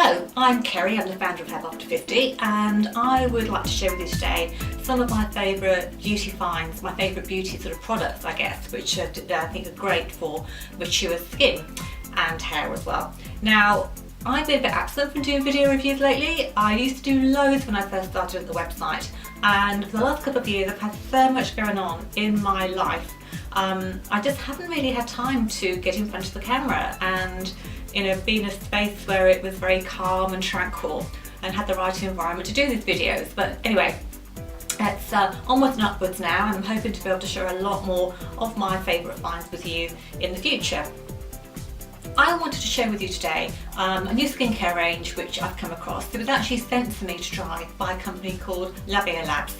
Hello, I'm Kerry, I'm the founder of Have After 50, and I would like to share with you today some of my favourite beauty finds, my favourite beauty sort of products I guess, which I think are great for mature skin and hair as well. Now, I've been a bit absent from doing video reviews lately. I used to do loads when I first started at the website, and for the last couple of years I've had so much going on in my life. I just haven't really had time to get in front of the camera and be in a space where it was very calm and tranquil and had the right environment to do these videos. But anyway, it's onwards and upwards now, and I'm hoping to be able to share a lot more of my favourite finds with you in the future. I wanted to share with you today a new skincare range which I've come across. It was actually sent to me to try by a company called Lavia Labs.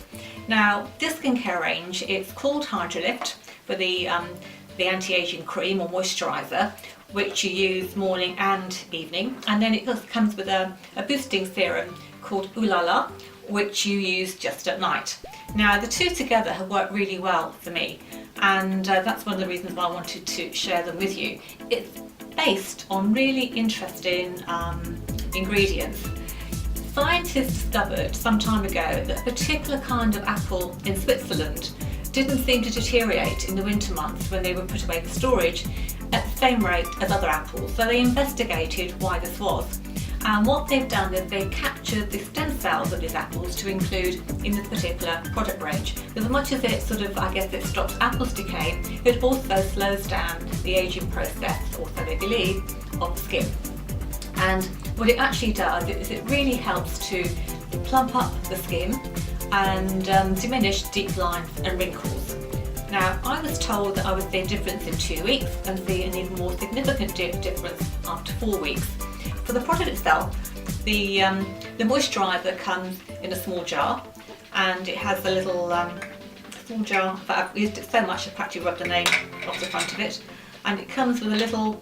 Now, this skincare range, it's called Hydra Lift for the anti-aging cream or moisturiser, which you use morning and evening, and then it comes with a boosting serum called Ooh La La, which you use just at night. Now, the two together have worked really well for me, and that's one of the reasons why I wanted to share them with you. It's based on really interesting ingredients. Scientists discovered some time ago that a particular kind of apple in Switzerland didn't seem to deteriorate in the winter months when they were put away for storage at the same rate as other apples. So they investigated why this was. And what they've done is they've captured the stem cells of these apples to include in this particular product range. Because as much as it it stops apples decay, it also slows down the aging process, or so they believe, of the skin. And what it actually does is it really helps to plump up the skin and diminish deep lines and wrinkles. Now, I was told that I would see a difference in 2 weeks and see an even more significant difference after 4 weeks. For the product itself, the moisturiser comes in a small jar, and it has a little small jar. I've used it so much I've practically rubbed the name off the front of it, and it comes with a little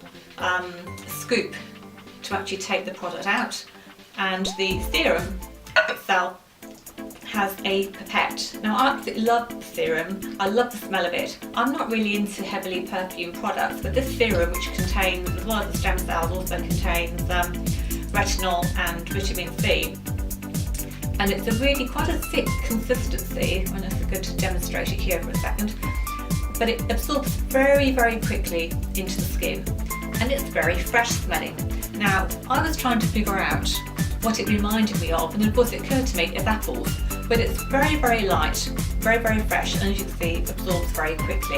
scoop to actually take the product out, and the serum itself has a pipette. Now, I absolutely love the serum. I love the smell of it. I'm not really into heavily perfumed products, but this serum, which contains, as well as the stem cells, also contains retinol and vitamin C. And it's a really quite a thick consistency. I'm going to demonstrate it here for a second. But it absorbs very, very quickly into the skin, and it's very fresh smelling. Now, I was trying to figure out what it reminded me of, and of course it occurred to me it's apples, but it's very, very light, very, very fresh, and as you can see, absorbs very quickly.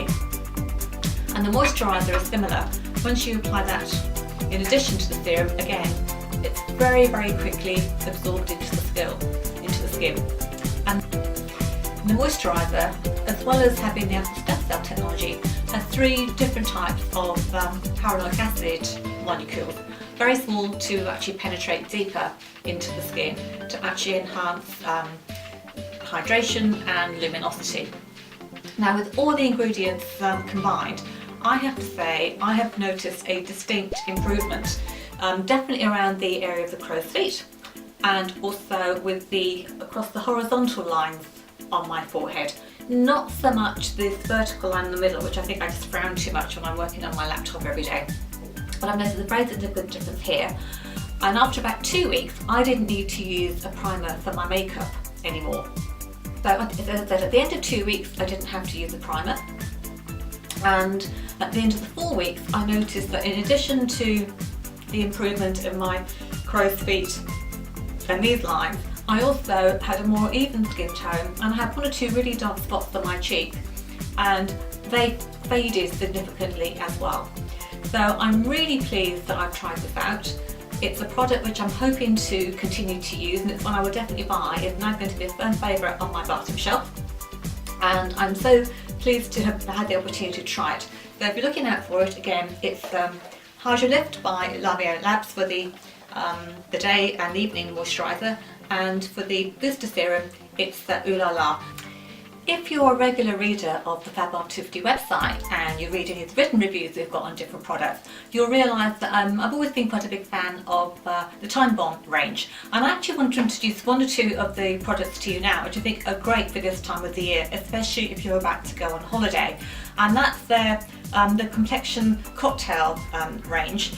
And the moisturiser is similar. Once you apply that in addition to the serum, again, it's very, very quickly absorbed into the skin. And the moisturiser, as well as having the stem cell technology, has 3 different types of hyaluronic acid molecules, very small to actually penetrate deeper into the skin to actually enhance hydration and luminosity. Now, with all the ingredients combined, I have to say I have noticed a distinct improvement, definitely around the area of the crow's feet, and also with across the horizontal lines on my forehead. Not so much this vertical line in the middle, which I think I just frown too much when I'm working on my laptop every day. But I've noticed a very significant difference here. And after about 2 weeks, I didn't need to use a primer for my makeup anymore. So as I said, at the end of 2 weeks, I didn't have to use a primer. And at the end of the 4 weeks, I noticed that in addition to the improvement in my crow's feet and these lines, I also had a more even skin tone, and I had 1 or 2 really dark spots on my cheek, and they faded significantly as well. So I'm really pleased that I've tried this out. It's a product which I'm hoping to continue to use, and it's one I will definitely buy. It's now going to be a firm favourite on my bathroom shelf, and I'm so pleased to have had the opportunity to try it. So if you're looking out for it, again, it's Hydra Lift by Lavia Labs for the day and evening moisturiser, and for the booster serum, it's the Ooh La La. If you're a regular reader of the Have After 50 website and you read any of the written reviews we've got on different products, you'll realise that I've always been quite a big fan of the Time Bomb range. And I actually want to introduce 1 or 2 of the products to you now, which I think are great for this time of the year, especially if you're about to go on holiday. And that's the Complexion Cocktail range,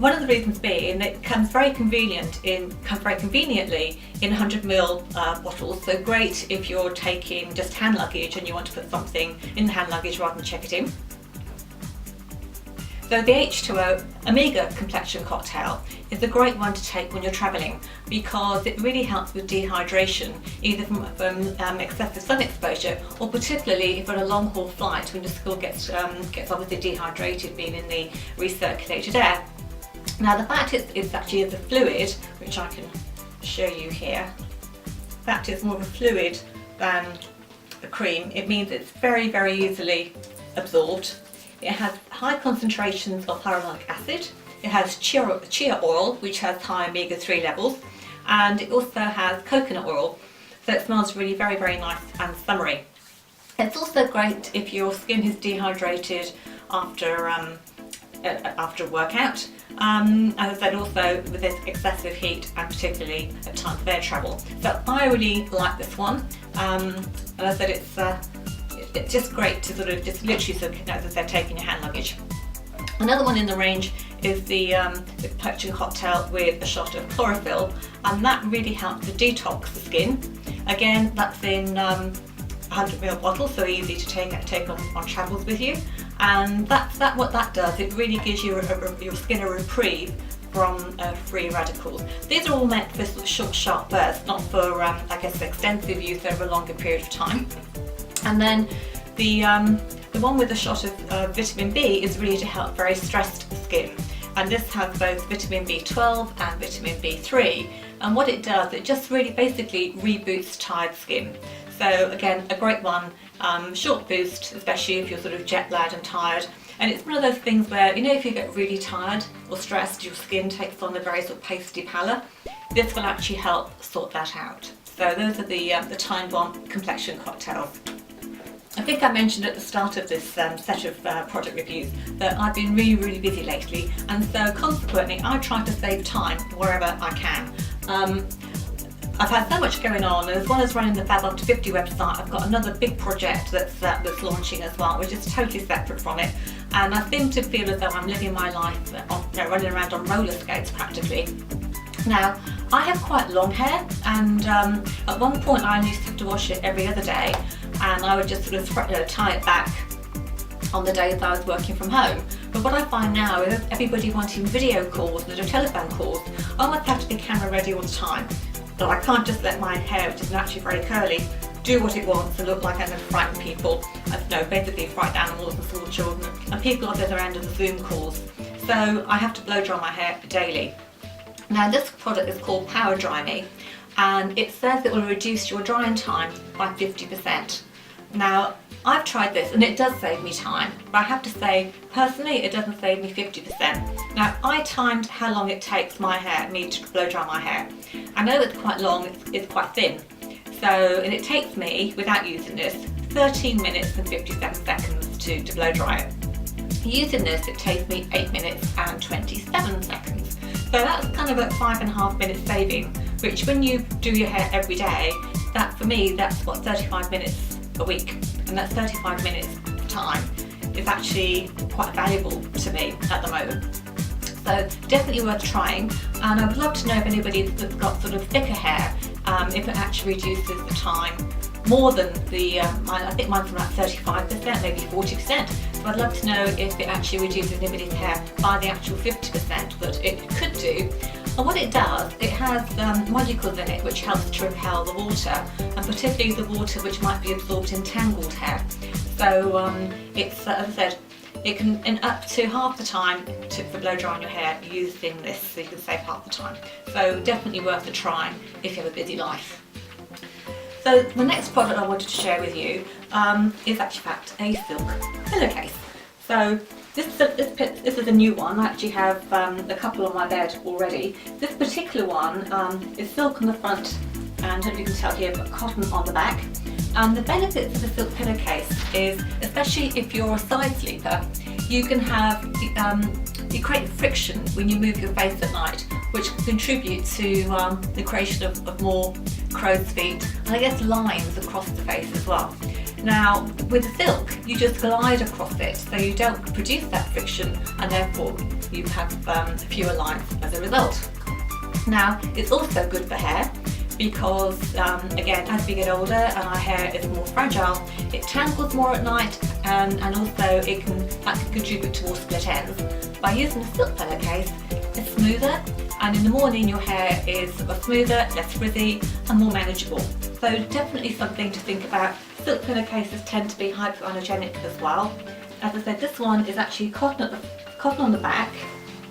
One of the reasons being it comes very conveniently in 100ml bottles, so great if you're taking just hand luggage and you want to put something in the hand luggage rather than check it in. So the H2O Omega complexion cocktail is a great one to take when you're travelling because it really helps with dehydration, either from excessive sun exposure or particularly if on a long haul flight when the skull gets obviously dehydrated being in the recirculated air. Now the fact it's actually a fluid, which I can show you here, that is more of a fluid than a cream. It means it's very, very easily absorbed. It has high concentrations of hyaluronic acid. It has chia oil, which has high omega-3 levels, and it also has coconut oil, so it smells really very, very nice and summery. It's also great if your skin is dehydrated after a workout. As I said, also with this excessive heat and particularly at times of air travel. So I really like this one, and as I said, it's just great to sort of just literally, as I said, take in your hand luggage. Another one in the range is the complexion cocktail with a shot of chlorophyll, and that really helps to detox the skin. Again, that's in 100ml bottle, so easy to take on travels with you. And what that does, it really gives you your skin a reprieve from free radicals. These are all meant for sort of short, sharp bursts, not for I guess extensive use over a longer period of time. And then the one with a shot of vitamin B is really to help very stressed skin, and this has both vitamin B12 and vitamin B3, and what it does, it just really basically reboots tired skin. So again, a great one, short boost, especially if you're sort of jet lagged and tired. And it's one of those things where, you know, if you get really tired or stressed, your skin takes on a very sort of pasty pallor. This will actually help sort that out. So those are the time-bomb complexion cocktails. I think I mentioned at the start of this set of product reviews that I've been really, really busy lately, and so consequently I try to save time wherever I can. I've had so much going on, and as well as running the Fab Up to 50 website, I've got another big project that's launching as well, which is totally separate from it. And I seem to feel as though I'm living my life running around on roller skates practically. Now, I have quite long hair, and at one point I used to have to wash it every other day, and I would just sort of tie it back on the days I was working from home. But what I find now is everybody wanting video calls and telephone calls, I almost have to be camera ready all the time. So I can't just let my hair, which is naturally very curly, do what it wants and look like I'm going to frighten people. Basically frighten animals and small children and people on the other end of the Zoom calls. So I have to blow dry my hair daily. Now this product is called Power Dry Me, and it says it will reduce your drying time by 50%. Now I've tried this and it does save me time, but I have to say personally it doesn't save me 50%. Now I timed how long it takes me to blow dry my hair. I know it's quite long, it's quite thin, and it takes me, without using this, 13 minutes and 57 seconds to blow dry it. Using this, it takes me 8 minutes and 27 seconds. So that's kind of a 5.5 minute saving, which when you do your hair every day, that for me, that's what, 35 minutes a week. And that 35 minutes time is actually quite valuable to me at the moment. So definitely worth trying, and I would love to know if anybody that's got sort of thicker hair, if it actually reduces the time more than I think mine's about 35%, maybe 40%. So I'd love to know if it actually reduces anybody's hair by the actual 50% that it could do. And what it does, it has molecules in it which helps to repel the water, and particularly the water which might be absorbed in tangled hair. So it's, as I said, it can, in up to half the time for blow drying your hair using this, so you can save half the time. So definitely worth a try if you have a busy life. So the next product I wanted to share with you is actually in fact a silk pillowcase. So this is a new one. I actually have a couple on my bed already. This particular one is silk on the front, and as you can tell here, but cotton on the back. And the benefits of the silk pillowcase is, especially if you're a side sleeper, you can have, you create friction when you move your face at night, which can contribute to the creation of more crow's feet and I guess lines across the face as well. Now with silk you just glide across it, so you don't produce that friction and therefore you have fewer lines as a result. Now it's also good for hair because again, as we get older and our hair is more fragile, it tangles more at night, and also that can contribute towards split ends. By using a silk pillowcase, it's smoother, and in the morning your hair is smoother, less frizzy and more manageable. So definitely something to think about. Silk pillowcases tend to be hypoallergenic as well. As I said, this one is actually cotton on the back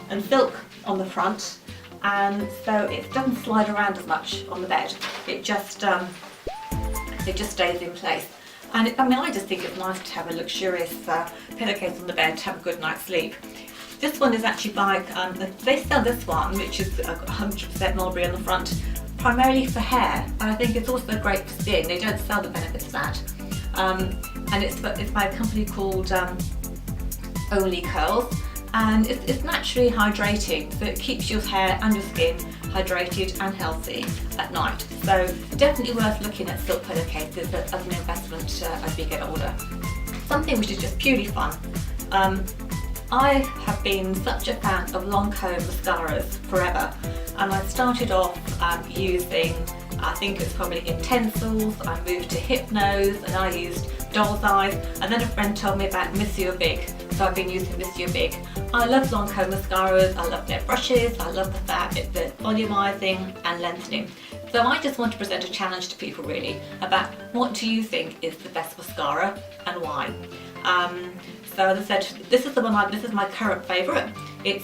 and silk on the front, and so it doesn't slide around as much on the bed. It just stays in place. And I just think it's nice to have a luxurious pillowcase on the bed to have a good night's sleep. This one is actually by, they sell this one, which is 100% mulberry on the front, primarily for hair, but I think it's also great for skin. They don't sell the benefits of that. And it's by a company called Olli Curl, and it's naturally hydrating, so it keeps your hair and your skin hydrated and healthy at night. So definitely worth looking at silk pillowcases as an investment as we get older. Something which is just purely fun. I have been such a fan of long comb mascaras forever, and I started off using, I think it's probably Intensals, I moved to Hypnose, and I used Doll's Eyes, and then a friend told me about Monsieur Big, so I've been using Monsieur Big. I love long comb mascaras, I love their brushes, I love the fact that they're volumizing and lengthening. So I just want to present a challenge to people really about what do you think is the best mascara and why. So as I said, this is my current favourite. It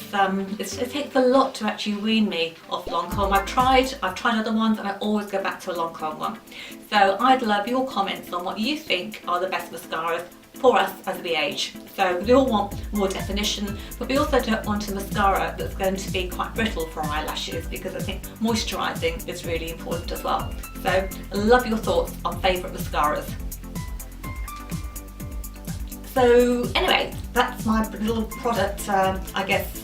takes a lot to actually wean me off long comb. I've tried other ones, and I always go back to a long comb one. So I'd love your comments on what you think are the best mascaras for us as we age. So we all want more definition, but we also don't want a mascara that's going to be quite brittle for our eyelashes, because I think moisturising is really important as well. So I love your thoughts on favourite mascaras. So anyway, that's my little product, I guess.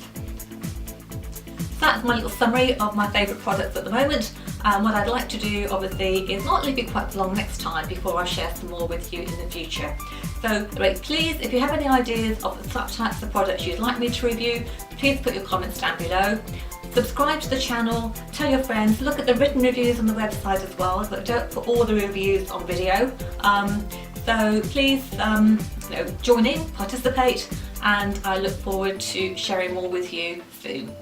That's my little summary of my favourite products at the moment. What I'd like to do obviously is not leave it quite long next time before I share some more with you in the future. So anyway, please, if you have any ideas of the types of products you'd like me to review, please put your comments down below. Subscribe to the channel, tell your friends, look at the written reviews on the website as well, but don't put all the reviews on video. So please join in, participate, and I look forward to sharing more with you soon.